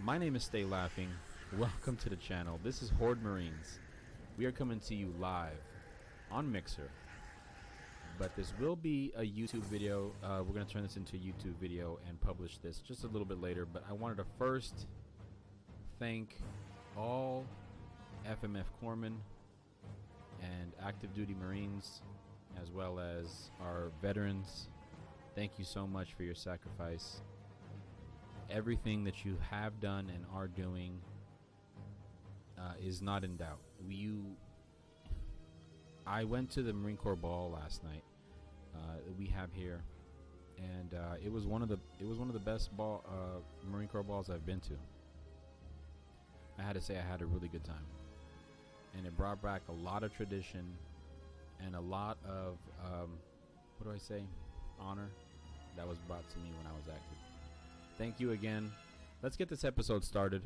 My name is Stay Laughing. Welcome to the channel. This is Horde Marines. We are coming to you live on Mixer, but this will be a YouTube video. We're going to turn this into a YouTube video and publish this just a little bit later, but I wanted to first thank all FMF corpsmen and active duty Marines, as well as our veterans. Thank you so much for your sacrifice. Everything that you have done and are doing is not in doubt. I went to the Marine Corps ball last night that we have here, and it was one of the best Marine Corps balls I've been to. I had to say I had a really good time, and it brought back a lot of tradition and a lot of what do I say, honor that was brought to me when I was active. Thank you again. Let's get this episode started.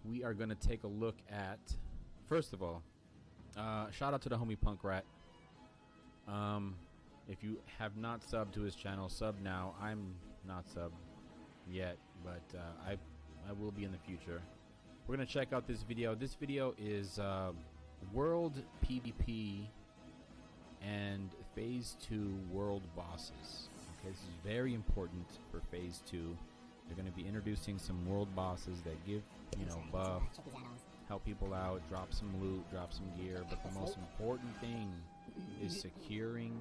We are going to take a look at, first of all, shout out to the homie Punk Rat. If you have not subbed to his channel, sub now. I'm not subbed yet, but I will be in the future. We're going to check out this video. This video is World PvP and Phase 2 World Bosses. Okay, this is very important for Phase 2. They're going to be introducing some world bosses that give, buff, help people out, drop some loot, drop some gear, but the most important thing is securing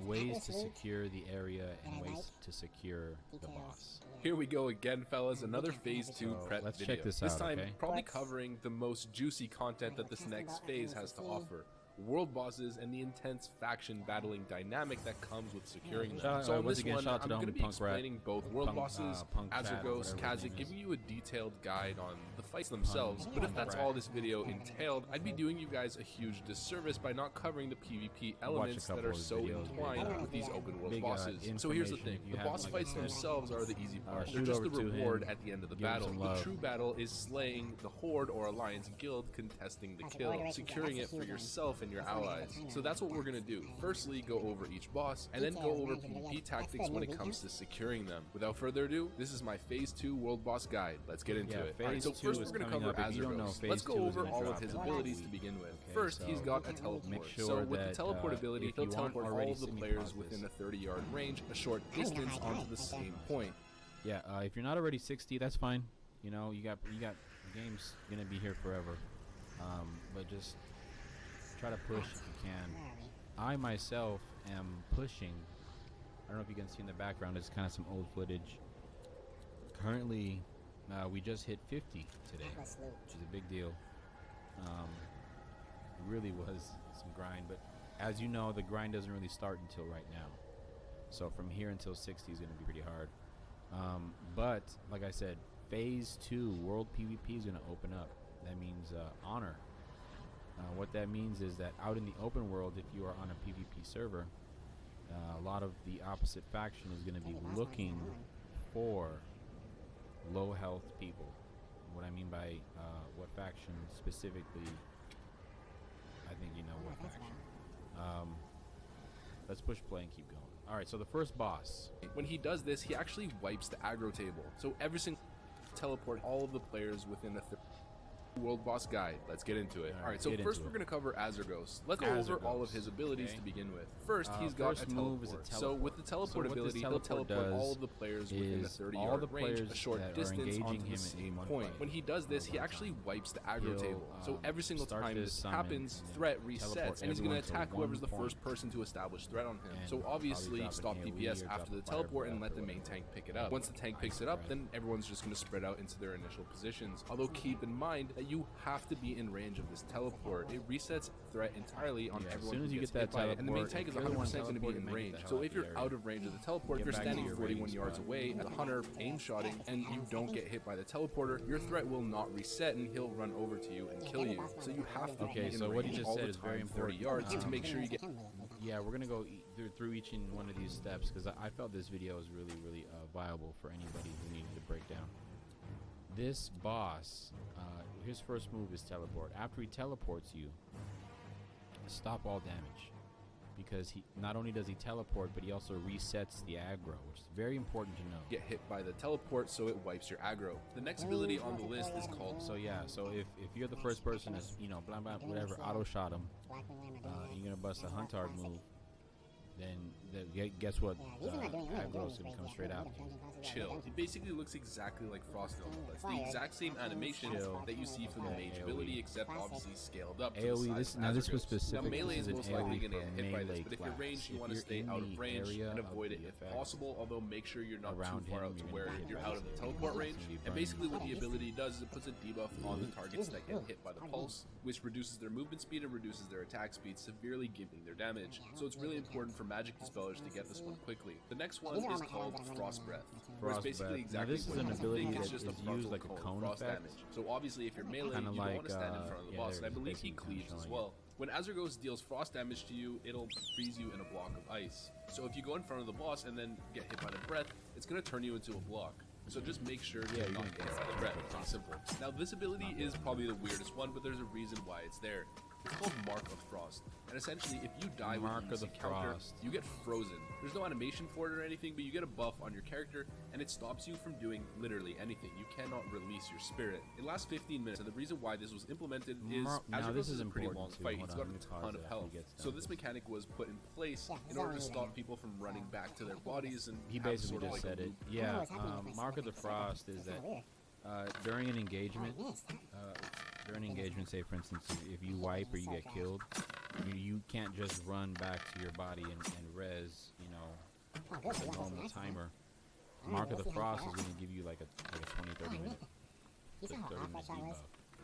ways to secure the area and ways to secure the boss. Here we go again, fellas. Another Phase 2 prep Let's video. check this This out, time, okay? probably covering the most juicy content that this next phase has to offer. World bosses and the intense faction battling dynamic that comes with securing them. So on this one, I'm going to be explaining both world bosses, Azergos, Kazik, giving you a detailed guide on the fights themselves. But if that's all this video entailed, I'd be doing you guys a huge disservice by not covering the PvP elements that are so entwined with these open world bosses. So here's the thing, the boss fights themselves are the easy part. They're just the reward at the end of the battle. The true battle is slaying the Horde or Alliance guild contesting the kill, securing it for yourself and your allies. So that's what we're going to do. Firstly, go over each boss, and then go over PvP tactics when it comes to securing them. Without further ado, this is my Phase 2 World Boss Guide. Let's get into it. Alright, so first we're going to cover Azergos. Let's go over all of his abilities to begin with. First, he's got a teleport. So with the teleport ability, he'll teleport all of the players within a 30-yard range, a short distance onto the same point. Yeah, if you're not already 60, that's fine. You got games gonna be here forever. But just try to push if you can. I myself am pushing. I don't know if you can see in the background, it's kind of some old footage. Currently, we just hit 50 today, which is a big deal. It really was some grind, but as you know, the grind doesn't really start until right now. So from here until 60 is going to be pretty hard. But like I said, Phase 2 World PvP is going to open up. That means honor. What that means is that out in the open world, if you are on a PvP server, a lot of the opposite faction is going to be looking for low health people. What I mean by what faction specifically, I think you know what faction. Let's push play and keep going. Alright, so the first boss. When he does this, he actually wipes the aggro table. So every single teleport all of the players within a World Boss Guide. Let's get into it. Alright, so first we're going to cover Azergos. Let's go over all of his abilities to begin with. First, he's got a teleport. So with the teleport ability, he'll teleport all of the players within a 30-yard range, a short distance onto the same point. When he does this, he actually wipes the aggro table. So every single time this happens, threat resets, and he's going to attack whoever's the first person to establish threat on him. So obviously, stop DPS after the teleport and let the main tank pick it up. Once the tank picks it up, then everyone's just going to spread out into their initial positions. Although keep in mind that you have to be in range of this teleport. It resets threat entirely on everyone who gets hit by it, and the main tank is 100% going to be in range. So if you're out of range of the teleport, if you're standing 41 yards away at the hunter aim shotting and you don't get hit by the teleporter, your threat will not reset and he'll run over to you and kill you. So you have to be in range all the time, 30 yards, to make sure you get... Yeah, we're going to go through each and one of these steps because I felt this video is really viable for anybody who needed to break down. This boss, his first move is teleport. After he teleports you, stop all damage. because he not only does he teleport, but he also resets the aggro, which is very important to know. Get hit by the teleport, so it wipes your aggro. The next ability on the list is called... So yeah, so if you're the first person to, you know, blah blah whatever, auto shot him, you're gonna bust a Huntard move, then guess what? Aggro's gonna come straight out. Chill. It basically looks exactly like Frost Dome. It's the exact same animation that you see from the mage ability, except obviously scaled up. AoE. This was specific. Now melee is most likely going to get hit by this, but if you're ranged, you want to stay out of range and avoid it if possible. Although make sure you're not too far out to where you're out of the teleport range. And basically, what the ability does is it puts a debuff on the targets that get hit by the pulse, which reduces their movement speed and reduces their attack speed, severely gimping their damage. So it's really important for magic dispellers to get this one quickly. The next one is called Frost Breath. Where it's basically exactly this is an ability that just is used like a cone frost effect. damage. So obviously if you're melee, you don't want to stand in front of the boss, and I believe he cleaves as well. When Azergos deals frost damage to you, it'll freeze you in a block of ice. So if you go in front of the boss and then get hit by the breath, it's going to turn you into a block. So just make sure to not get hit by the breath. It's pretty simple. Now this ability is probably the weirdest one, but there's a reason why it's there. It's called Mark of Frost, and essentially if you die with an encounter, you get frozen. There's no animation for it or anything, but you get a buff on your character, and it stops you from doing literally anything. You cannot release your spirit. It lasts 15 minutes, and the reason why this was implemented is Azergos is a pretty long fight. He's got a ton of health, so this mechanic was put in place in order to stop people from running back to their bodies, and he basically just said it. Yeah, Mark of the Frost is that during an engagement, say for instance, if you wipe or you get killed, you can't just run back to your body and res, you know, a normal timer. Mark of the Frost is going to give you like a 20-30 minute debuff.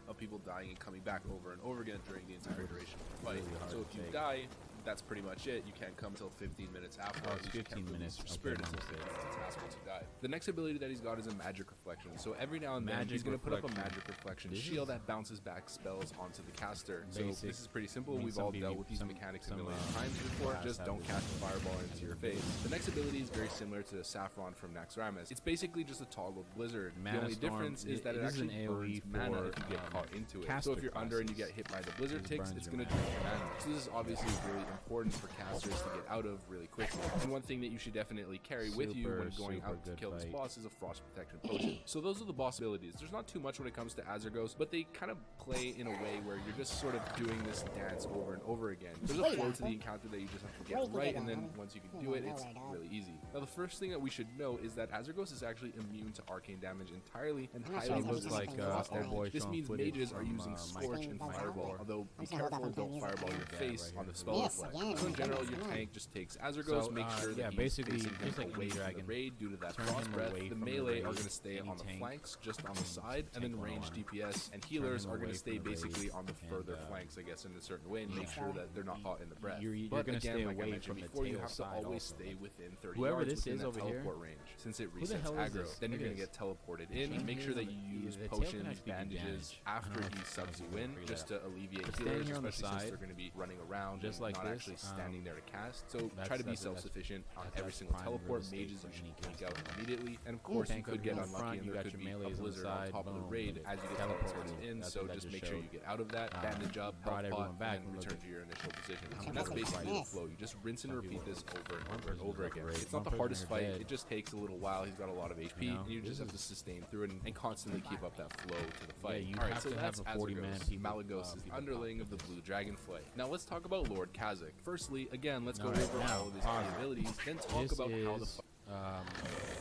Of people dying and coming back over and over again during the entire duration of the fight. So if you die, that's pretty much it. You can't come until 15 minutes after. It's 15 minutes. Your spirit until 15 minutes after you die. The next ability that he's got is a magic reflection. So every now and then he's going to put up a magic reflection shield that bounces back spells onto the caster. So this is pretty simple. We've all dealt with these mechanics a million times before. Just don't cast a fireball into your face. The next ability is very similar to Saffron from Naxxramas. It's basically just a toggled blizzard. The only difference is that it actually burns mana if you get caught into it. So if you're under and you get hit by the blizzard ticks, it's going to drain your mana. So this is obviously really important for casters to get out of really quickly. And one thing that you should definitely carry with you when going out to kill this boss is a frost protection potion. So those are the boss abilities. There's not too much when it comes to Azergos, but they kind of play in a way where you're just sort of doing this dance over and over again. There's a flow to the encounter that you just have to get right, and then once you can do it, it's really easy. Now the first thing that we should know is that Azergos is actually immune to arcane damage entirely and highly resistant to frost damage. This means mages are using Scorch and Fireball, although be careful, don't fireball your face on the spell reflect. So in general, your tank just takes Azergos, make sure that he's facing just like away from the raid due to that frost breath. The melee are going to stay on the flanks, just on the side, and then ranged DPS and healers are going to stay basically on the further flanks, I guess, in a certain way, and make sure that they're not caught in the breath. But again, like I mentioned before, you have to always stay within 30 yards within that teleport range, since it resets aggro. Then you're going to get teleported in. Make sure that you use potions, bandages after he subs you in, just to alleviate healers, especially since they're going to be running around just like not actually standing there to cast. So try to be self-sufficient on every single teleport. Mages you should take out immediately, and of course you could get unlucky and there could be a blizzard on top of the raid as you get teleported in, so just make sure you get out of that, bandage up, health pot, and return to your initial position. And that's basically the flow. You just rinse and repeat this over and over and over again. It's not the hardest fight, it just takes a little while. He's got a lot of HP, and you just have to sustain through it and constantly keep up that flow to the fight. Alright, so that's Azergos. Malygos is the underling of the blue dragonfly. Now let's talk about Lord Kazakh. Firstly, again, let's go over all of his abilities, then talk about how the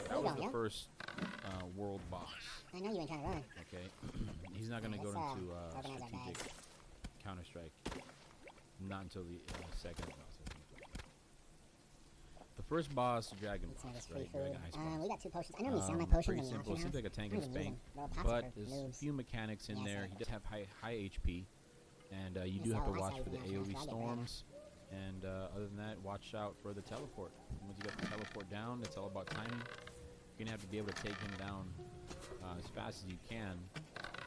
that was the first world boss. I know you ain't trying to run. Okay, he's not gonna go into strategic Counter-Strike. Not until the second boss. I think. The first boss, Dragon Boss, right? Dragon Ice Boss. We got 2 potions. I normally sell my potions. Pretty simple. It seems like a tank and spank, but there's a few mechanics in there. He does have high HP, and you do have to watch for the AoE storms. And other than that, watch out for the teleport. Once you get the teleport down, it's all about timing. You're gonna have to be able to take him down as fast as you can.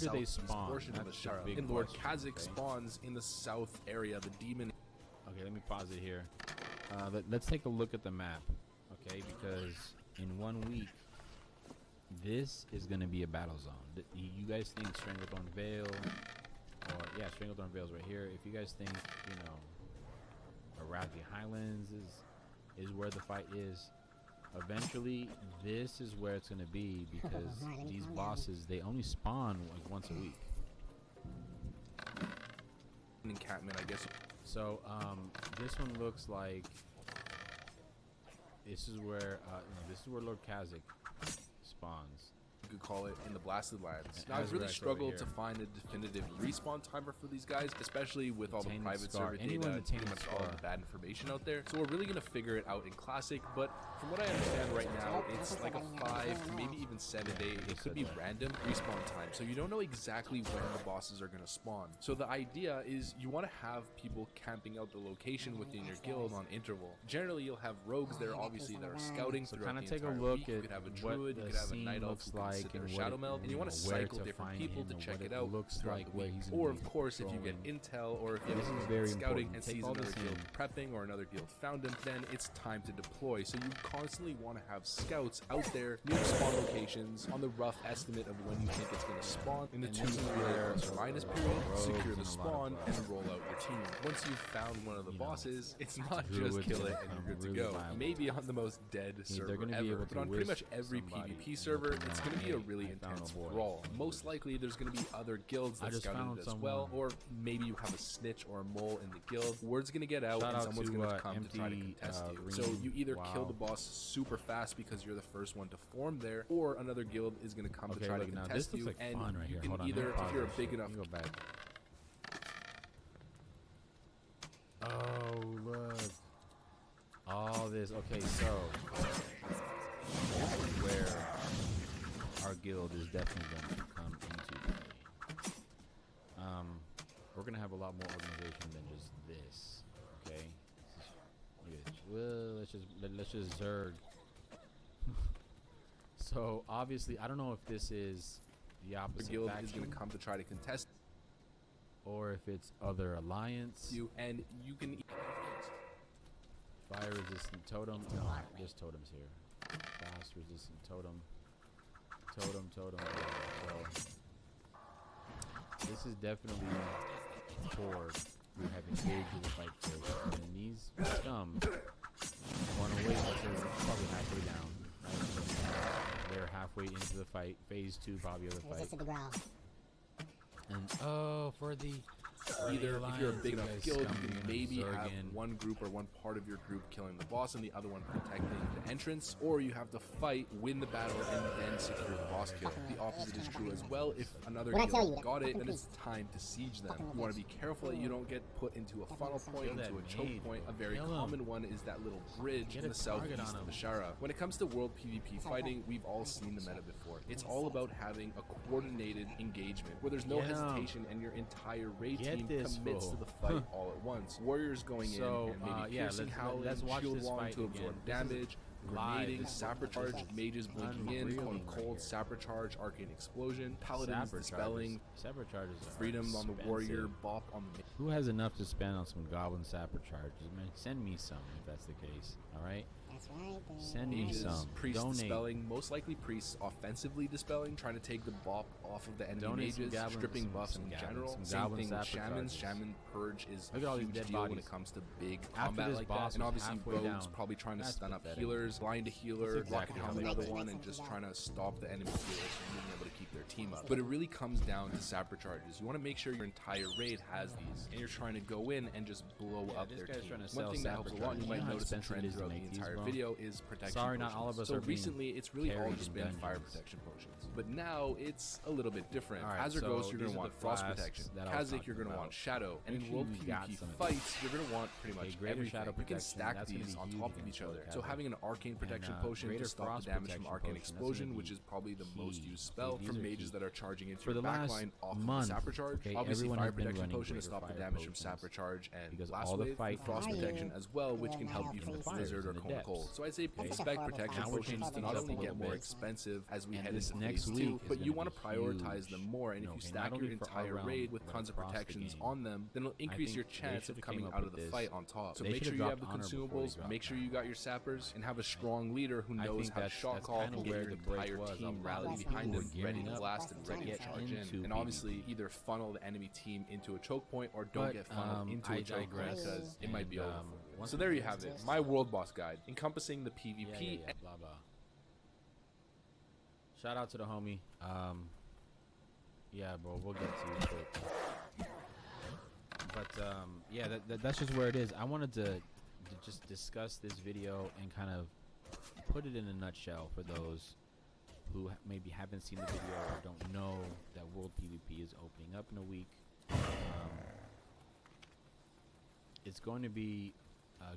where do they southeast spawn? portion of That's the Ashara. big And Lord question, Kazakh okay? spawns in the south area. The demon. Okay, let me pause it here. Let's take a look at the map, okay? Because in 1 week, this is going to be a battle zone. You guys think Stranglethorn Vale, or yeah, Stranglethorn Vale's right here. If you guys think, you know, Arathi Highlands is where the fight is. Eventually, this is where it's gonna be because these bosses, they only spawn like once a week. Encampment, I guess. So this one looks like this is where Lord Kha'Zix spawns. You could call it in the Blasted Lands. Now, Azrax I've really over struggled to here. find a definitive respawn timer for these guys, especially with all the Tainted private Scar. server Anyone data, with Tainted pretty much all Scar. the bad information out there. So we're really going to figure it out in Classic, but from what I understand right now, it's like a 5 to maybe even 7 day, it could be random respawn time. So you don't know exactly when the bosses are going to spawn. So the idea is you want to have people camping out the location within your guild on interval. Generally, you'll have rogues there, obviously, that are scouting So throughout kind of the take a entire look week. You at could have a what druid, the you could have a scene night elf looks who can like sit there and shadow what meld, and you want to where cycle to different find people him to and check what it it out looks throughout like the where week. he's gonna Or be of course, if you get patrolling. intel, or if you This have is someone very scouting important. and Take sees all another this guild in. prepping or another guild found him, then it's time to deploy. So you constantly want to have scouts out there near the spawn locations on the rough estimate of when you think it's going to spawn in the And 2 this to is 3 day where plus or minus period. rogues Secure and the a lot of spawn bugs. and roll out your team. Once you've found one of the You know, bosses, it's not druids just kill it become and you're good to really go. violent. Maybe on the most dead server gonna be ever, able but to on pretty much whisk every somebody PvP and server, let them it's know, going to be a "Hey, really I found intense a boy." brawl. Most likely, there's going to be other guilds I that just scouted found it as well, someone. or maybe you have a snitch or a mole in the guild. Word's going to get out, Shout and out someone's to, going to come to try to empty, contest you. green. So you either kill Wow. the boss super fast because you're the first one to form there, or another guild is going to come to Okay, try look, to now contest this you, looks like and fun right you here. can Hold on, either, let me pause if you're a this big shit. enough Let me go back. Oh, look. All this. Okay, so this is where our guild is definitely going to come into play. We're going to have a lot more organization than just this. Okay? Well, let's just zerg. So obviously, I don't know if this is the The opposite guild faction is going to come to try to contest or if it's other alliance. you, and you can Fire resistant totem. No, there's totems here. Fast resistant totem. Totem. So this is definitely Horde we have engaged in the fight first. And these scum want to wait until they're probably halfway down. Right? They're halfway into the fight. Phase 2 probably of the fight. Resisted the growl. And for the either if you're a big enough guild, you can maybe have Zerg one group or one part of your group killing the boss and the other one protecting the entrance, or you have to fight, win the battle, and then secure the boss kill. The opposite is true as well. If another What'd I tell guild you? got it, then Fucking it's time to siege them. You want to be careful that you don't get put into a funnel point, Kill that into a choke mage, point. A bro. very Kill him. common one is that little bridge Get in a the target southeast on of him. Ashara. When it comes to world PvP fighting, we've all seen the meta before. It's all about having a coordinated engagement where there's no Get him. hesitation and your entire raid Get team this commits to fool. the fight all at once. Warriors going So, in and maybe yeah, piercing, let's- howling, let's watch shield this wall fight to absorb again. This is damage, live. grenading, This is sapper charge, mages blinking in, unreal calling right cold, here. sapper charge, arcane explosion, paladins dispelling, Sapper charges are freedom on the expensive. warrior, bop on the Who has enough to spend on some goblin sapper charges? Man, send me some if that's the case. All right, That's right. send me mages, some. priests Donate. dispelling, most likely priests offensively dispelling, trying to take the bop off of the enemy Donate some mages, goblin- stripping some- buffs some in goblin- general. some Same goblin thing with sapper shamans. charges. Shaman purge is Look at a all these huge dead deal when bodies. it comes to big After combat this like boss that. And was obviously halfway rogues down. probably trying to That's stun up pathetic. healers, blind a healer, That's rocket exactly helm how it another is. one, and just trying to stop the enemy healers from being able to keep their team up. But it really comes down to sapper charges. You want to make sure your entire raid has these, and you're trying to go in and just blow up this their guy's team. trying to One sell thing that sapper helps a lot, and you charges. might You know how notice a expensive trend it is to throughout the make these, entire bro? video, is protection Sorry, not potions. all of us so are being recently, it's really all carried just in been fire dungeons. protection potions. But now it's a little bit different. All right, Azure so Ghost, you're going these to are want the frost flasks protection. that I was Kha'Zix, you're talking going to about. want shadow. And Make in sure world you got PvP some of fights, you're going to want pretty Okay, much greater everything. shadow You can protection, stack that's gonna these be on huge top of against each other. Lord So Kha'Zix. having an arcane protection And, potion greater to stop frost the damage protection from arcane potion, that's gonna explosion, be which is probably the most key. used spell These for are mages key. that are charging into For your the last backline off month, of the sapper charge. okay, Obviously, everyone fire has been protection running potion to greater stop the fire damage from potions sapper charge and because blast all the wave, fight and frost Are you protection as well, which can help you learning from how to blizzard or freeze in the cold. depths? So I'd say That's spec such a horrible protection Now we're potions changing not things up only a get little more bit. expensive as we And head this into next phase week 2, is but you gonna want to be prioritize huge. them more. And if Okay, you not stack only your for our entire realm, raid with but tons of across the protections game. on them, then it'll increase think your they chance of should've coming came up out of with the this. fight on top. So They make should've sure you have the dropped honor before they consumables, dropped make sure honor. you got your sappers, and have a strong leader who I knows think how to that's shot call kinda and get where your the break entire was. A team lot rallied of behind people him, were ready gearing to up blast and to ready to get charge in. into And obviously, PvP. either funnel the enemy team into a choke point or don't But, get funneled into I a choke point digress. because it might be And, over for you. So there you have it, my world boss guide encompassing the PvP. Blah blah. Shout out to the homie. Yeah, bro, we'll get to you quick. But yeah, that's just where it is. I wanted to just discuss this video and kind of put it in a nutshell for those who maybe haven't seen the video or don't know that World PvP is opening up in a week. It's going to be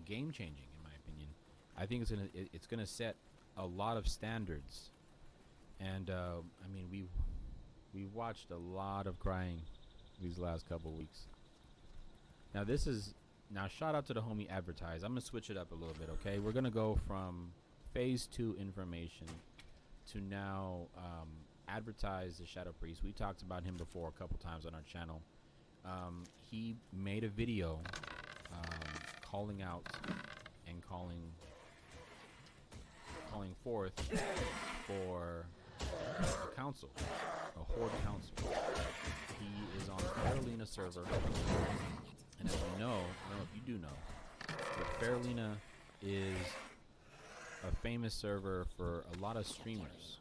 game changing, in my opinion. I think it's gonna set a lot of standards, and I mean we've watched a lot of crying these last couple weeks. Now shout out to the homie Advertise. I'm gonna switch it up a little bit, okay? We're gonna go from phase 2 information to now Advertise, the Shadow Priest. We talked about him before a couple times on our channel. He made a video calling out and calling forth for a council, a Horde council. He is on the Faralina server, and as we know, I don't know if you do know, but Faralina is a famous server for a lot of streamers.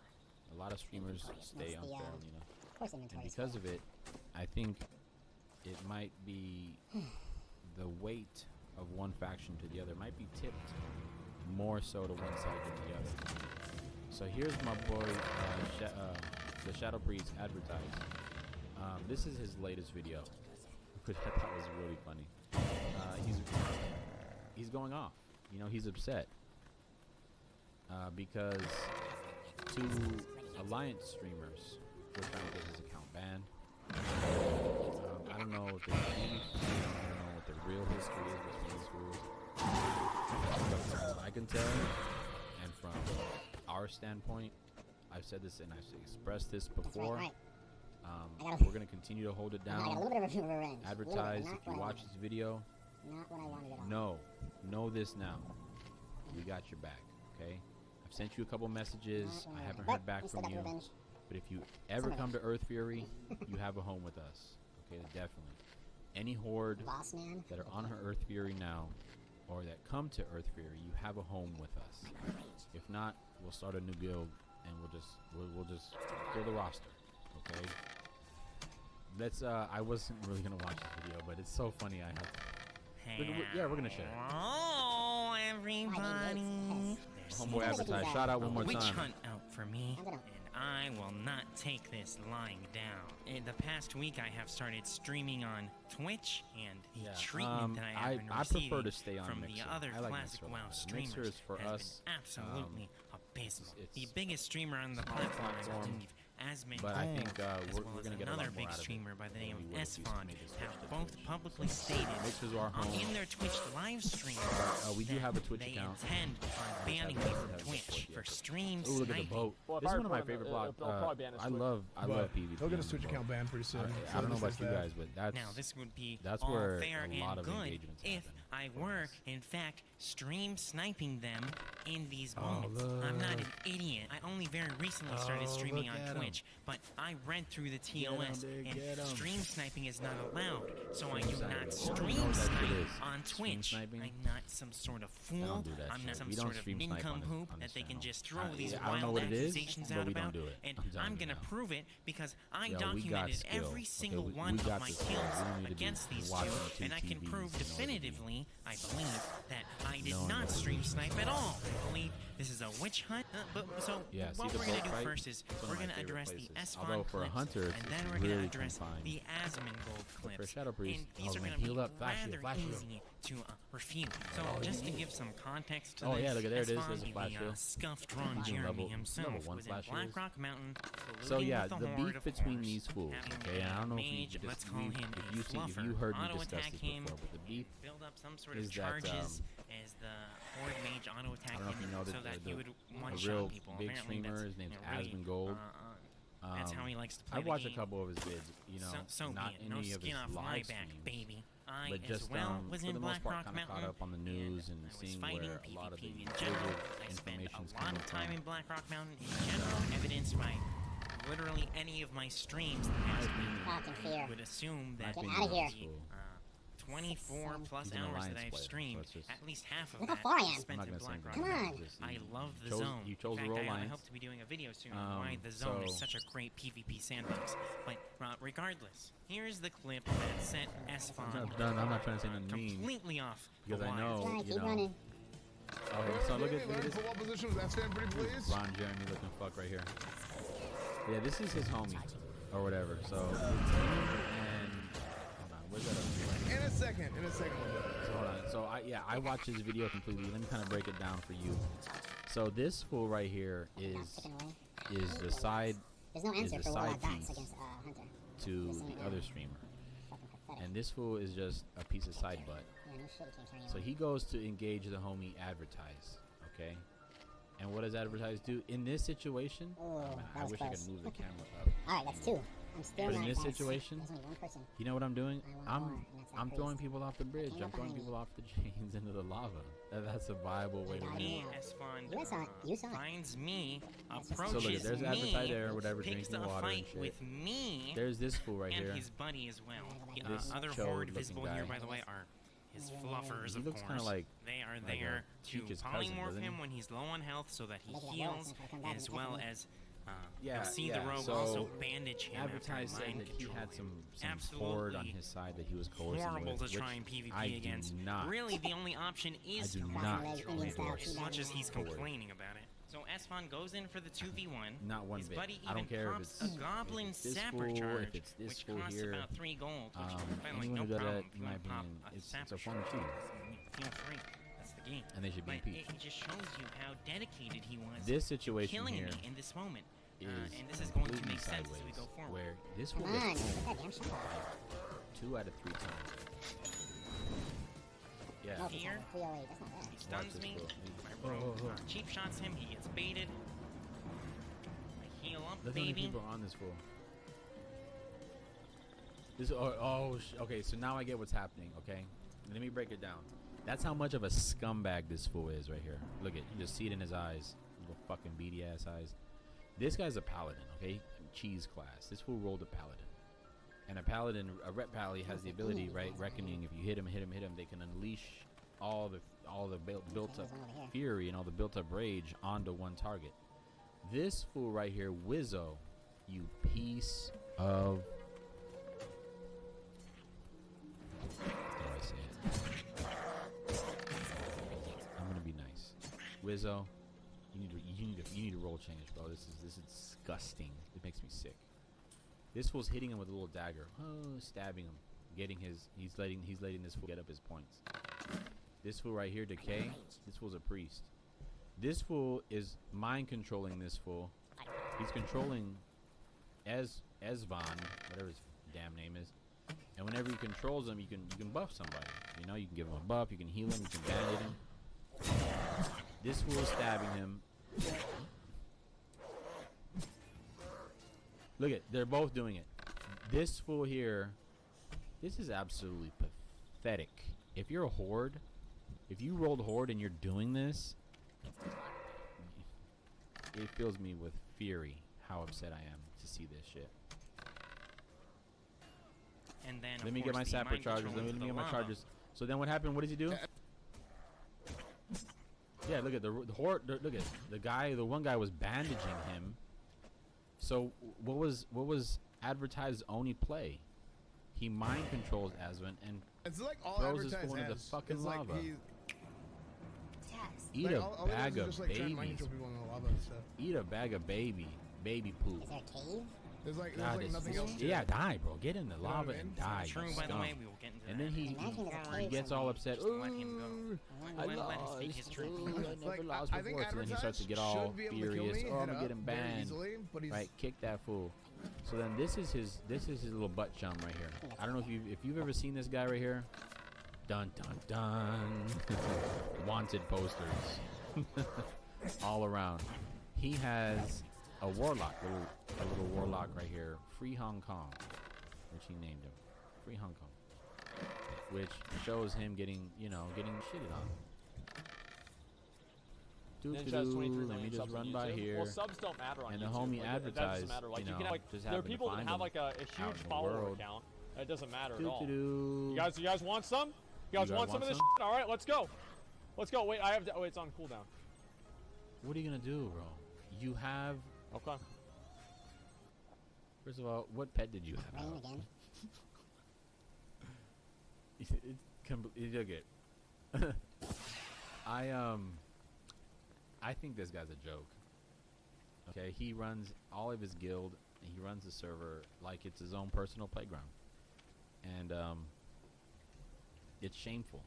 A lot of streamers stay on Faralina, and because of it, I think it might be the weight of one faction to the other might be tipped more so to one side than the other. So here's my boy, the Shadow Priest Advertise. This is his latest video, which I thought was really funny. He's going off. You know, he's upset because 2 Alliance streamers were trying to get his account banned. I don't know if there's beef. I don't know what the real history is between these groups. But as far as I can tell, and from our standpoint, I've said this and I've expressed this before. We're going to continue to hold it down. Advertise, if you watch this video, know this now. We got your back, okay? I've sent you a couple messages. I haven't heard back from you. But if you ever come to Earth Fury, you have a home with us. Okay, definitely. Any Horde that are on her Earth Fury now, or that come to Earth Fury, you have a home with us. If not, we'll start a new guild, and we'll just fill the roster. Okay. Let's. I wasn't really gonna watch this video, but it's so funny. I have. Yeah, we're gonna share it. Hello, everybody. Homeboy Advertise. Shout out one more Witch time. hunt out for me, and I will not take this lying down. In the past week, I have started streaming on Twitch, and the treatment that I have been receiving prefer to stay on from Mixer. the other I like classic Mixer a WoW lot. streamers Mixer is for has us, been absolutely abysmal. it's The biggest streamer on the small platform, I platform, believe, Asmon but I think as we're well as gonna get a lot another more big out of it streamer by the than name we of would if we Esfon made this have switch to both Twitch. publicly stated Mixer's our home. in their Twitch live stream we do that have a Twitch they account. intend on banning me from Twitch for stream Ooh, look at the sniping. boat. Well, This is if one of my I put favorite him, blogs. it'll probably ban us I quick. love PvP. He'll get his on Twitch the account boat. banned pretty soon. I don't know So about you that- guys, but that's Now this would be that's all where fair a lot and of good engagements if happen I for were, us. in fact, stream sniping them in these Oh, moments. I'm not an look. idiot. I only very recently started Oh, streaming look on at 'em. Twitch, but I read through the TOS, big, and get 'em. stream sniping is not allowed. So I Stream do sniping. not You stream know what that shit snipe is. on Stream Twitch. sniping? I'm not some sort of I fool. don't do that I'm shit. not some We don't sort of stream snipe on nincompoop this that they can channel. just throw these I don't know wild what it is, accusations but out we don't about. do it. And I'm telling I'm you gonna now. prove it because I Yo, we got documented skill. every Okay, single we one got of my the skill. kills We don't need to be against these watching two, two and I can TVs prove in order to be definitively, I believe, that I did knowing not what it stream is. snipe at all. I believe this is a witch hunt. So Yeah, what see we're the gonna boat do fight? first is It's one of we're my gonna favorite address places. the Esfon Although for a clips, hunter, and it's then we're really gonna address confined. the Asmongold for clips. Shadow Priest, And these oh, are man, gonna be heal up, flash heal, rather flash heal. easy to refute. So just to give some context to Oh, this, yeah, look at there it is. Esfon, There's a flash the heal. scuffed Ron He's in Jeremy level himself 1 was in flash heals. Blackrock Mountain. So colluding yeah, with the Horde, beef of between course, these fools, having okay, and I don't know if you mage, just let's call him a if you've fluffer, heard me auto discuss attack this him, before, but the beef build up some sort is of that, charges as the Horde mage auto attack I don't know if you know so that that the you would a one-shot real people. big Apparently streamer, that's, his name's really, Asmongold. that's how he likes to play I've the watched a game. couple of his vids, you know, So not be it. any No of skin his off my live back, streams, baby. I but just as well was for in the most part, Blackrock kind of caught Mountain. up on the news and I was seeing fighting where a lot of the PvP in general. Blizzard I spent information's a lot coming of time from. in Blackrock Mountain in general, evidenced by literally any of my streams. The past week Fucking fear. would assume that Get My outta opinion here. is cool. 24 plus He's an hours that alliance I've player, so streamed, it's just- at least half of Look how that far I is am. I'm spent not in gonna say Black anything. Come Rock. on. Just I love the chose- zone. you chose in the fact, roll I lines. hope to be doing a video soon on why the zone is such a great PvP sandbox. But regardless, here's the clip that set Esfon I'm not trying to say nothing mean. completely off Because the I wire. know, Right, you keep know. running. Oh, so look at this. Football position with that stand pretty please. Ron Jeremy looking fuck right here. Yeah, this is his homie or whatever. So it's him and hold on, where's that other? In a second, we'll do it. So hold on. So I watched his video completely. Let me kind of break it down for you. So this fool right here is the side There's no answer the for side Warlock Dots piece against Hunter. to the other streamer, Fucking pathetic. and this fool is just a piece of side butt. Yeah, no shit, he can't carry So on. he goes to engage the homie Advertise, okay? And what does Advertise do in this situation? Oh, man, that I was wish I close. could move the camera up. Alright, that's two. I'm still But in not this fast. situation, There's only one person. You know what I'm doing? I want I'm more, and that's that I'm priest. throwing people off the bridge. came I'm up throwing behind people off the chains into the lava. That's a viable way to got win. him. He, Yeah. Esfon, You saw it. You saw it. finds me, That's just- approaches So look, there's me, Advertise there or whatever, picks drinking a water and fight shit. with me, There's this fool right and here. his buddy as well. The This other chode Horde looking visible guy. here, by the way, are his fluffers, He of looks course. kinda like they are a there to Cheech's cousin, polymorph doesn't he? him when he's low on health so that he Look at that heals, Warlock's gonna come back as and well attack me. as Yeah, you'll see yeah, the rogue so also bandage him after Advertise said mind that he control had him. some horde on Absolutely his side that he was coercing horrible with, to try which and PvP I do against. not. Really, the only option is do to not mind control him, endorse as much as he's Horde. complaining about it. So Esfon goes in for the 2v1. Not one His bit. buddy I don't even care if pops it's a goblin if it's this sapper fool, charge, if it's this which fool costs here. about 3 gold, which you can find like Anyone no who does problem that, if in you my want to pop opinion, a it's sapper a form of charge. cheating. Feel free. That's the game. And they should be But impeached. it just shows you how dedicated he was This to situation killing here me in this moment. is And this is going to completely make sense sideways, as we go forward. where this fool Come on, gets get owned that damn shot. like 2 out of 3 times. Yeah. No, Here. 308, that's not bad. He stuns this me. fool. My bro cheap shots him. He gets baited. I heal up, Look how many baby. people are on this fool. Okay, so now I get what's happening, okay? Let me break it down. That's how much of a scumbag this fool is right here. Look at, you just see it in his eyes. Little fucking beady ass eyes. This guy's a paladin, okay? Cheese class. This fool rolled a paladin. And a paladin, a rep pally has the ability, right? Reckoning, if you hit him, they can unleash all the built up fury and all the built up rage onto one target. This fool right here, Wizzo, you piece of. How do I say it? I'm gonna be nice. Wizzo, you need to roll change, bro. This is disgusting. It makes me sick. This fool's hitting him with a little dagger, stabbing him, he's letting this fool get up his points. This fool right here, Decay. This fool's a priest. This fool is mind controlling this fool. He's controlling Esvon, whatever his damn name is. And whenever he controls him, you can buff somebody. You know, you can give him a buff, you can heal him, you can bandage him. This fool is stabbing him. Look at, they're both doing it. This fool here, this is absolutely pathetic. If you're a Horde, if you rolled Horde and you're doing this, it fills me with fury how upset I am to see this shit. And then, Let me get my sapper charges. Let me get my charges. So then what happened? What does he do? Yeah, look at the Horde. Look at the guy. The one guy was bandaging him. So what was Advertise's only play? He mind controls Aswin and It's like all throws his Advertise fool into the has. fucking It's like lava. he- Eat like, a all he does bag is of just, like, try and mind babies. control people in the lava and stuff. Eat a bag of baby poop. Is there a cave? There's like God, nothing else. to yeah, it. die, bro. Get in the what I lava mean? and die. True, you by the scum. way, we will get into And that. then Imagine he the gets cave all somewhere. upset. Just let him go. "Ooh, Let I him lost. take his trip. Ooh, I never Like, lost I think before." So then he starts to get Advertise all should be able to kill furious. me, Oh, I'm hit gonna get up him very banned. easily, but he's Right, kick that fool. So then this is his little butt chum right here. I don't know if you've ever seen this guy right here. Dun dun dun. Wanted posters all around. He has a warlock, a little warlock right here, Free Hong Kong, which he named him, Free Hong Kong, which shows him getting shitted on. Let me just run by here. Well, subs don't matter on And YouTube. the homie Like, Advertise, that doesn't matter. Like, you you can know, have, like, just there are happened to people that find have him like a out huge in the follower world. account, It doesn't matter at all. You You guys want some? You guys want some of this shit? All right, let's go. Let's go. Wait, wait, it's on cooldown. What are you gonna do, bro? You have. Okay. First of all, what pet did you have? Rain again. It's okay. I think this guy's a joke. Okay, he runs all of his guild, and he runs the server like it's his own personal playground, and it's shameful.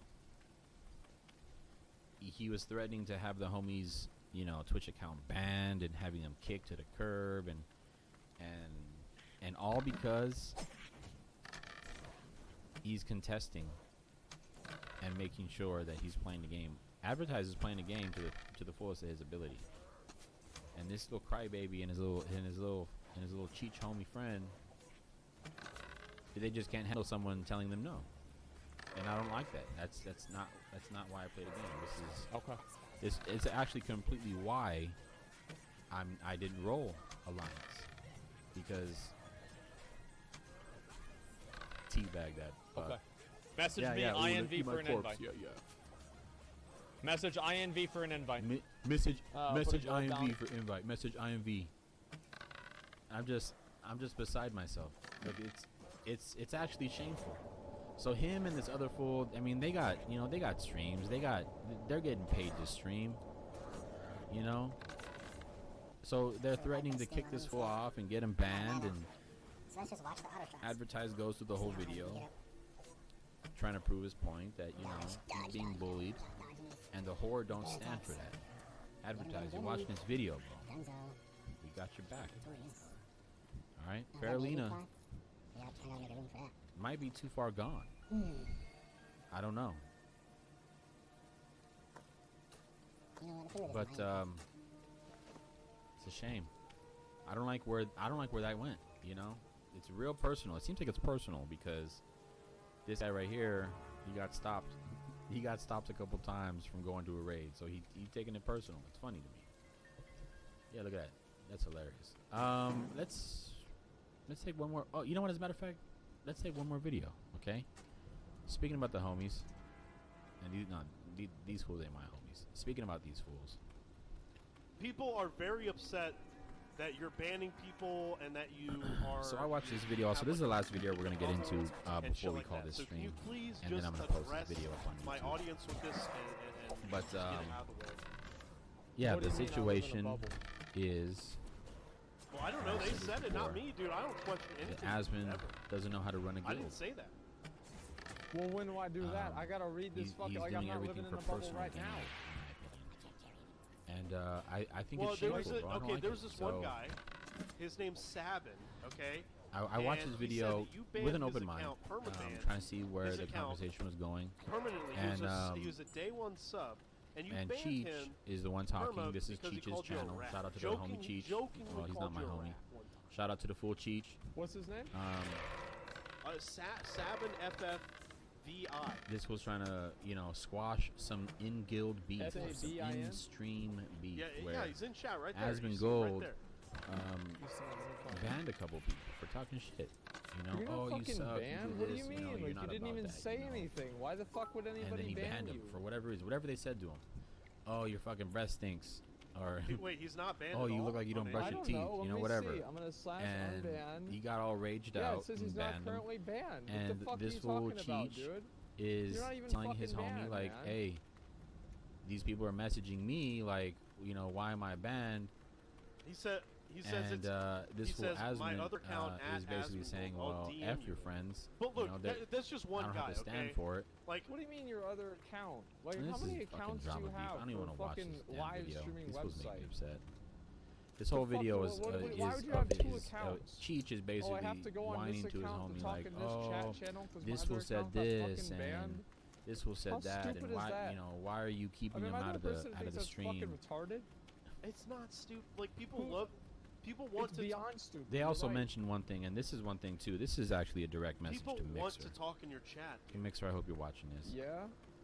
He was threatening to have the homies, you know, Twitch account banned and having them kicked to the curb, and all because he's contesting and making sure that he's playing the game. Advertise is playing the game to the fullest of his ability, and this little crybaby and his little cheech homie friend, they just can't handle someone telling them no, and I don't like that. That's not why I play the game. This is Okay. It's actually completely why I didn't roll Alliance, because teabag that. Okay. Message me INV for an invite. Yeah. Message INV for an invite. Message put it INV down. for invite. Message INV. I'm just beside myself. Like it's actually shameful. So him and this other fool, I mean, they got streams. They're getting paid to stream. You know. So they're threatening to kick this fool off and get him banned, and So let's just watch the auto shots. Advertise goes through the whole video, trying to prove his point that, you know, he's being bullied, and the Horde don't stand for that. Advertise, you're watching this video, bro. Dunzo. We got your back. Victorious. All right, Now, Farolina yeah, trying to make room for that. might be too far gone. I don't know, You know what? I think but it's a shame. I don't like where that went. You know, it's real personal. It seems like it's personal because this guy right here, he got stopped. He got stopped a couple times from going to a raid, so he's taking it personal. It's funny to me. Yeah, look at that. That's hilarious. Let's take one more. Oh, you know what? As a matter of fact, let's take one more video. Okay. Speaking about the homies, and these fools ain't my homies. Speaking about these fools, People are very upset that you're banning people and that you are. so I watched this video. Also, this is the last video we're gonna get into before we call this so can stream, you please and just then I'm gonna post address this video up on my YouTube. audience with this and But just get it out of the way. yeah, What do the you mean I was in a situation bubble? is Well, I don't know. They said it, not me, dude. I don't question that anything. Asmon ever. doesn't know how to run a I guild. didn't say that. Well, when do I do that? Um, I gotta read this He's fucking like I'm doing not everything living in for the bubble personal right gain, now. in my opinion. And I think Well, it's there was shameful, bro. I don't there like was it. this one So, guy. His name's Sabin. Okay. I watched and this he said video that you banned with an his open mind, account permaban trying to see where his the account conversation was going. permanently. And, He was a day one sub, and you And banned Cheech him. is the one talking. perma This is because he Cheech's called you a channel. rat. Shout out to the homie Cheech. Jokingly Well, he's called not my you a homie. rat one time. Shout out to the full Cheech. What's his name? Sabin FFVI. This was trying to, squash some in-guild beef, some SABIN? in-stream beef, Yeah, where yeah, he's in chat right there. Asmon You see him Gold right there. banned a couple people for talking shit. You're not oh, you fucking suck, banned? you do What do this, you mean? you're Like, not you didn't about even that, say anything. Why the fuck would And then anybody he ban banned you? him for whatever reason, whatever they said to him. Oh, your fucking breath stinks, or Wait, he's not banned. oh, at you all? look like you don't Oh, brush I your don't teeth, know. Let me whatever. see. I'm gonna slash And unban. he got all raged Yeah, out it says and he's not banned him. currently banned. And what the fuck this are you fool talking about, Cheech dude? Is You're not even telling his fucking homie banned, like, man. hey, these people are messaging me like, why am I banned? He says And this he fool says, my Asmon other account is basically @Asmon saying, I'll well, DM F you. your friends. But look, that that's just one I don't guy. have to stand okay? for it. Like, What do you mean your other account? Like, And how this many is fucking accounts do drama you beef. have I don't even for want to watch fucking this damn live video. streaming This was making me website? upset. This whole The fuck- video why is would you have two accounts? Cheech is Oh, basically I have to go on whining this to his account homie to talk like, in this oh, chat channel because this my fool other said account got this fucking and banned. this fool said How that, stupid and is why that? why are you I keeping mean, him am I out the of person the that thinks that's stream? fucking retarded? it's not stupid. Like people want It's to. beyond stupid. They You're also right. mentioned one thing, and this is one thing too. This is actually a direct message People to want Mixer. to talk in your chat. Hey, Mixer, I hope you're watching this. Yeah.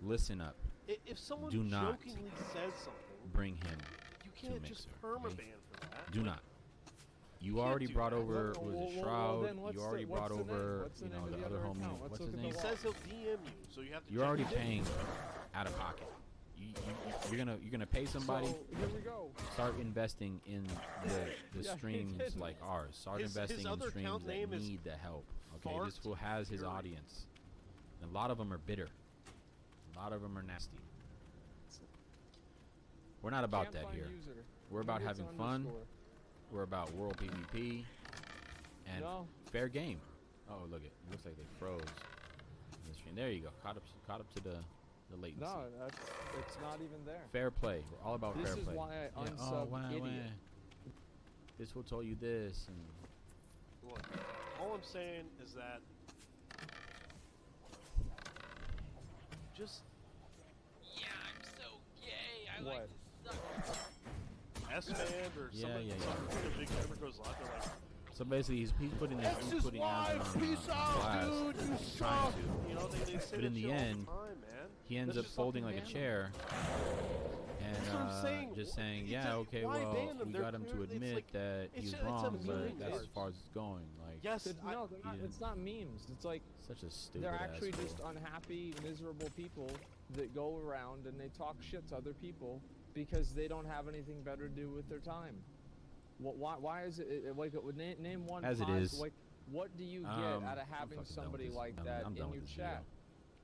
Listen up. If someone Do not jokingly says something, Bring him. you can't to just Mixer, permaban okay? for that. Do Like, not. You already brought over, was it Shroud? then what's You already the- what's brought the name? over, What's the you know, name of the the other other homie. account? Let's What's look his at name? the He says he'll DM you, so you have to. You're check already his paying out of pocket. You're gonna pay somebody. So, here we go. Start investing in the Yeah, he streams didn't. like ours. Start His investing in other streams account that name is need the help. Okay, Fart this fool has his Fury. audience. And a lot of them are bitter. A lot of them are nasty. We're not about Can't that find here. user. We're about Maybe it's having fun. underscore. We're about world PvP and No. fair game. Oh, look it looks like they froze. In the stream. There you go. Caught up to the latency. No, it's not even there. Fair play. We're all about This fair is play. why I Yeah, unsub wah, idiot. wah. This will tell you this and Look, all I'm saying is that just Yeah, I'm so gay. I What? like to suck. S-Band or Yeah, somebody, yeah, yeah. some big member goes live, they're like, so basically he's putting this X he's is putting live, Amazon peace on out, blast. dude, you He's trying suck. to. You know, they say But that in the shit all end, time, man. He ends Let's up just folding fucking like a ban chair and That's what I'm saying. just saying, It's yeah, just- okay, why well, ban them? we They're got him to clear- it's admit like- that it's he's a- it's a wrong, but meme that's as card. far as it's going. Like, Yes, No, they're not, didn't- it's not memes. It's like such a stupid they're actually asshole. just unhappy, miserable people that go around and they talk shit to other people because they don't have anything better to do with their time. Why is it like it would name one As it cause, is. like what do you get I'm out of having fucking done with somebody this. like I'm that done in with your this chat? video.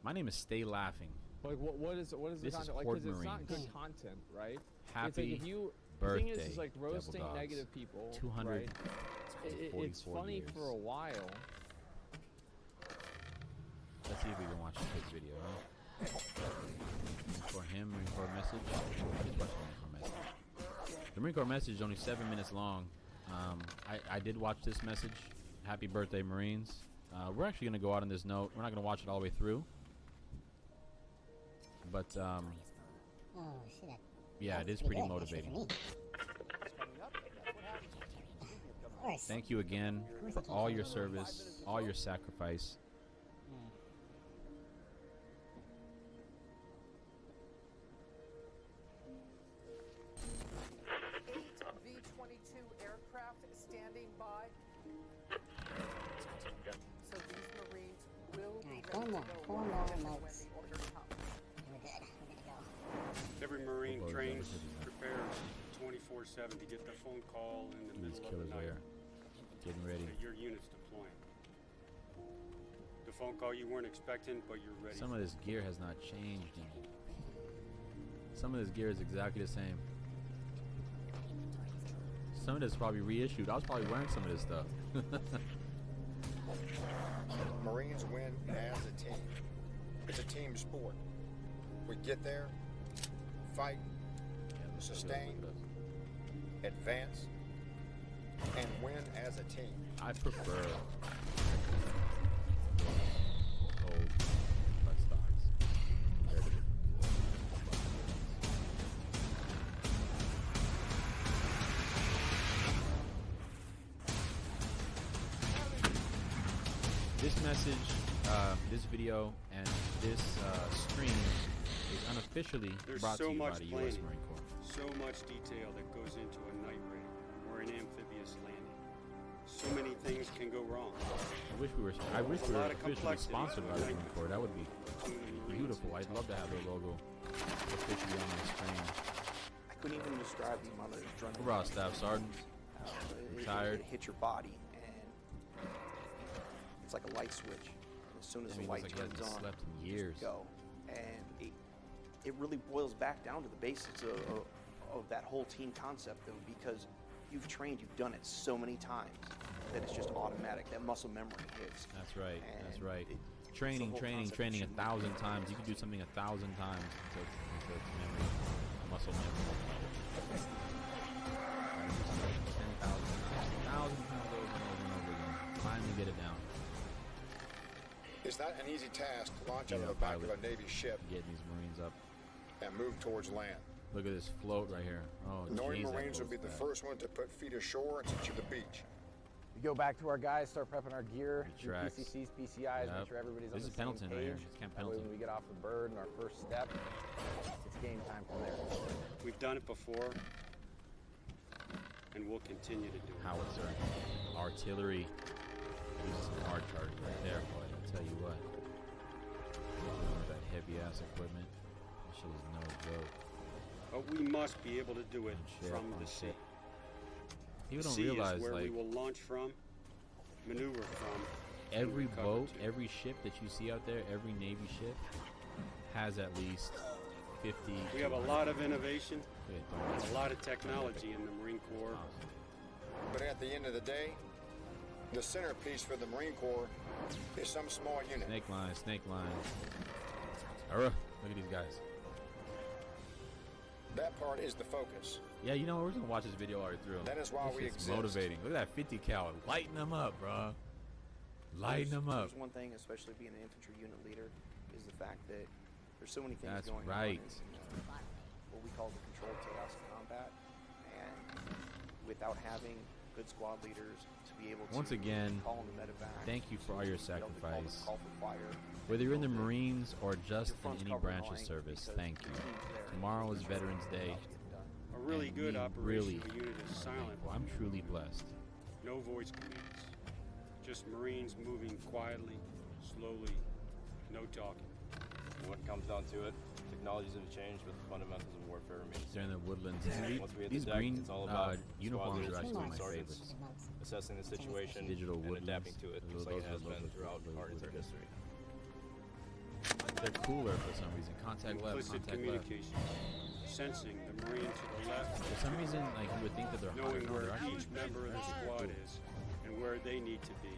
My name is Stay Laughing. Like what is the This is content? Like Horde because it's not Marines. good content, right? It's Happy like if you birthday, the thing is like Devil roasting Dogs. negative people. 200 right? It's 44 funny years. for a while. Let's see if we can watch a quick video, huh? For him, Marine Corps message. Just watch the Marine Corps message. The Marine Corps message is only 7 minutes long. I did watch this message. Happy birthday, Marines. We're actually going to go out on this note. We're not going to watch it all the way through. But, Oh, shit. yeah, it is Pretty pretty good, actually, motivating. for me. Of course. Thank you again for all your service, all your sacrifice. V-22 aircraft standing by. So these Marines will be Alright, ready to four go more when notes. the order comes. We're good. We're good to go. Every Marine Football trains, is always prepares 24/7 to get the phone call in the These middle of killers the night there. Getting ready. that your unit's deploying. The phone call you weren't expecting, but you're ready. Some of this gear has not changed. And some of this gear is exactly the same. Some of this is probably reissued. I was probably wearing some of this stuff. Marines win as a team. It's a team sport. We get there, fight, sustain, advance, and win as a team. I prefer old butt stocks. They're the- This message, this video, and this stream is unofficially There's brought so to you by much the U.S. planning, Marine Corps. so much detail that goes into a night raid or an amphibious landing. So many things can go wrong. I wish we were There's a lot of officially complexity sponsored by to the a Marine night Corps. That would be platoon of Marines beautiful. I'd love to have their logo officially on my screen. I couldn't even describe the amount of adrenaline. Hurrah, Staff Sergeant. Tired. It hits your body, and it's like a light switch. As soon as I the mean, light it's like he turns hasn't on, slept in you years. just go. And it really boils back down to the basics of that whole team concept, though, because you've trained, you've done it so many times that it's just automatic. That muscle memory hits. That's right. That's And right. it's Training, the whole training, concept training of 1,000 times. You can do something 1,000 times until it's memory, muscle memory. 10,000 times, 1,000 times over and over and over again. Finally get it down. It's not an easy task to launch out Yeah, of the back of pilot. a Navy ship Getting these Marines up. and move towards land. Look at this float right here. Oh, Knowing jeez, that Marines will be float's the bad. first one to put feet ashore and to the beach. We go back to our guys, start prepping our gear, Good do tracks. PCCs, PCIs, Yep. make sure everybody's This on is the same Pendleton right here. page. It's Camp That way Pendleton. when we get off the bird and our first step, it's game time from there. We've done it before, and we'll continue to do it. Howitzer, artillery. Uses some hard charge right there, boy. I'll tell you what. That heavy ass equipment. That shit is no joke. But we must be able to do it from the sea. People the don't sea realize, is where like, we will launch from, maneuver from. every boat, every ship that you see out there, every Navy ship has at least 50. We have a lot of innovation, a lot of technology in the Marine Corps. But at the end of the day, the centerpiece for the Marine Corps is some small unit. Snake line, snake line. Look at these guys. That part is the focus. Yeah, you know, we're just gonna watch this video all the way through. That is why This we shit's exist. motivating. Look at that 50 cal. Lighten them up, bro. Lighten them up. There's one thing, especially being an infantry unit leader, is the fact that there's so many things That's going right. on. It's, what we call the controlled chaos of combat, and without having good squad leaders to be able to Once again, call in the medevac, thank you for all your to be able to call sacrifice. call for fire, Whether you're in the Marines or just in front's any covering branch of line service, because thank you. the team's there. Tomorrow is Veterans Day. A really and good we operation really unit is are silent. thankful. I'm truly blessed. No voice commands. Just Marines moving quietly, slowly, no talking. When it comes down to it, technologies have changed, but the fundamentals of warfare remain. They're in the woodlands. Once we hit These the deck, green it's all about uniforms squad are actually leaders, my sergeants, favorites. assessing the situation Digital and woodlands. adapting to it, just like it has Those been look throughout really our entire good. history. They're cooler for some reason. Contact left, Implicit contact left. communication, sensing the Marine to the left, For some reason, like you would think that they're knowing higher. where They're actually each member of the squad is and where they need to be,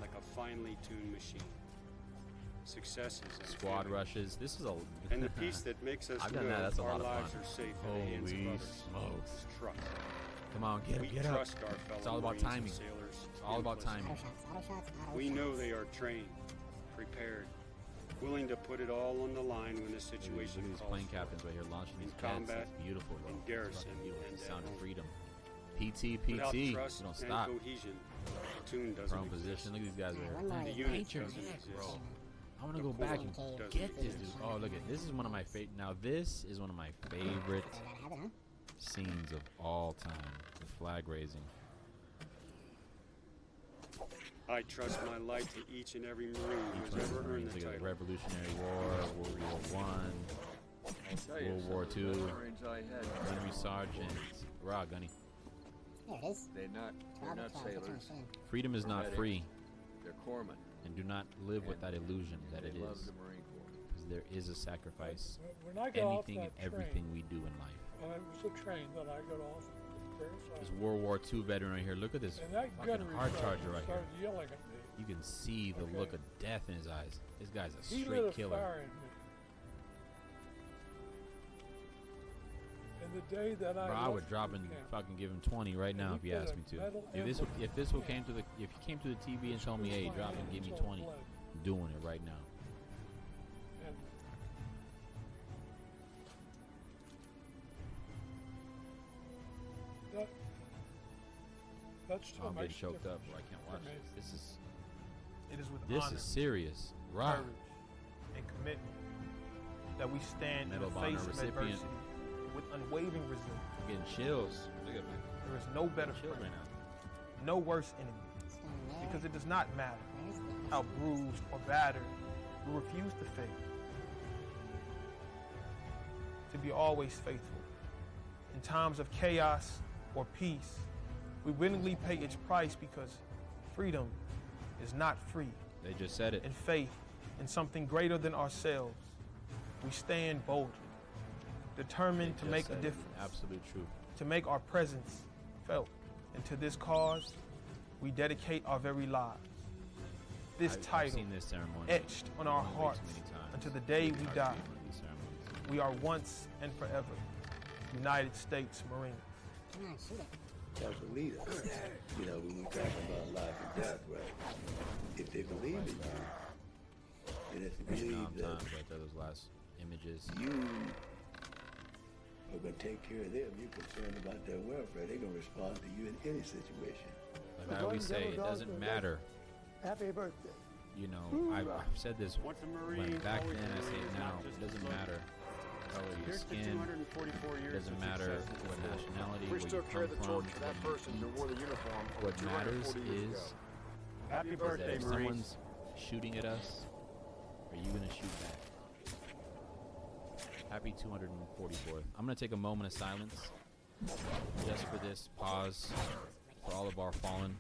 like a finely tuned machine. Successes and squad failures. rushes. This is a And the piece that makes us I've know done that. That's a our lot of lives fun. are safe in the hands of Holy others smokes! is trust. Come on, get We up, get up. trust our fellow It's all about Marines and timing. sailors It's all about implicitly. timing. Auto shots, We know they are trained, prepared, willing to put it all on the line when the Look at situation these calls plane for it. captains right here launching In these jets. combat, It's beautiful, bro. in It's garrison, fucking beautiful. and The at sound of home. freedom. PT, Without PT. trust We don't and stop. cohesion, platoon doesn't Prone exist. position. Look at these guys right One more here. The is unit done. doesn't exist. I want to The go back Corps and doesn't get this exist. dude. Oh, look at this. Is one of my favorite. Now this is one of my favorite So gotta have it, huh? scenes of all time. The flag raising. I trust my life to each and every Marine who has ever earned the Look at the title. Revolutionary War, World War One, World War Two, Gunnery Sergeant. Raw Gunny. There it is. They're not 12 of 12. That's what I'm saying. Freedom is not medics. free, They're corpsmen. and do not live with that illusion that it They love is. the Marine Corps. Because there is a sacrifice. When I got off Anything and that everything train, we do in life. I was a train that I got off at the This Fair World War II veteran right here. Look at this And that fucking gunnery hard sergeant charger right here. started yelling at me. You can see the look of death in his eyes. This guy's a He lit straight a killer. fire in me. And the day that I Bro, I left would drop and boot camp, fucking give him 20 right now if he you put asked a me to. metal If this emblem if this came to the if he came to the TV and told me, hey, drop and give me 20, I'm doing it right now. and that still I'm getting makes a choked up, difference bro. I can't for watch me. this. It is with This honor, is serious. Right. courage, and commitment that we stand Medal in of the Honor face of recipient. adversity with unwavering resilience. I'm getting chills. Look at me. There is no better Chills friend, right now. no worse enemy, because it does not matter how bruised or battered we refuse to fade. To be always faithful. In times of chaos or peace, we willingly pay its price because freedom is not free. They just said it. In faith in something greater than ourselves, we stand boldly, determined to Just make a said it. difference, Absolute truth. to make our presence felt. And to this cause, we dedicate our very lives. This I've title seen this ceremony etched on our way too hearts many times. until the day we Hard to die. be one of these ceremonies. We are once and forever United States Marines. Come on, shoot it. As a leader, you know, when we're talking about life and death, right? If they believe in you, and if they believe that Right there, those last images. you are going to take care of them, you're concerned about their welfare, they're going to respond to you in any situation. Like I always say, it doesn't matter. Happy birthday. You know, I've said this when back then, I say it now. It doesn't matter color Here's skin. to 244 years Doesn't of matter success in what the sport. nationality, We where still you carry come the torch from, for that what person you who wore the uniform over What matters 240 years is, ago. Happy that birthday, if Marines. someone's shooting at us, are you going to shoot back? Happy 244th. I'm going to take a moment of silence just for this pause for all of our fallen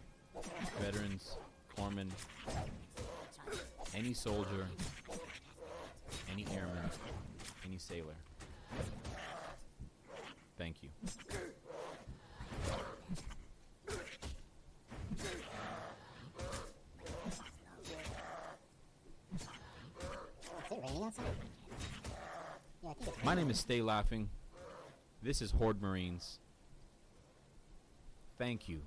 veterans, corpsmen, any soldier, any airman, any sailor. Thank you. Is it raining outside? Yeah, I think it's My raining. name is Stay Laughing. This is Horde Marines. Thank you.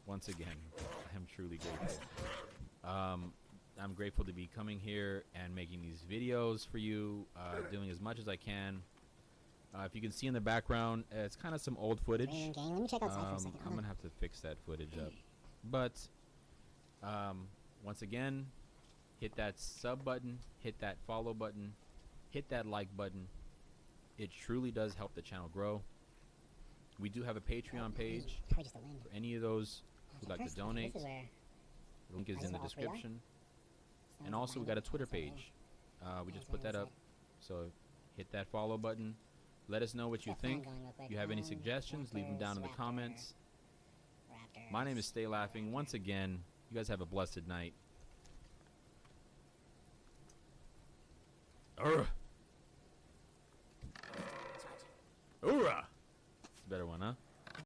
Once again, I am truly grateful. I'm grateful to be coming here and making these videos for you, doing as much as I can. If you can see in the background, it's kind of some old footage. Raining gang. Let me check outside for a second. I'm going to have to fix that footage up. But once again, hit that sub button, hit that follow button, hit that like button. It truly does help the channel grow. We do have a Patreon page Probably just the wind. for any of those who'd like to Personally, donate. This is where The link is Is in the it all free, yeah? description. Sounds And also, we got a Twitter random. page. We just Sounds put that random, up. So hit that follow button. Let us know what you Got fun think. going real quick. If you have any suggestions, leave them down in the Raptors, comments. Raptors. My name is Stay Laughing. Once again, you guys have a blessed night. Urgh. Hoorah!